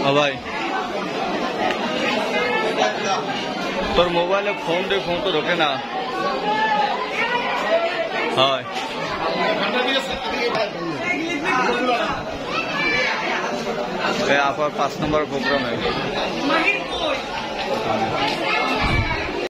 हाँ भाई তোর মোবাইলে ফোন দে ফোন তো ঢোকে না হয় आप 5 नंबर प्रोग्राम है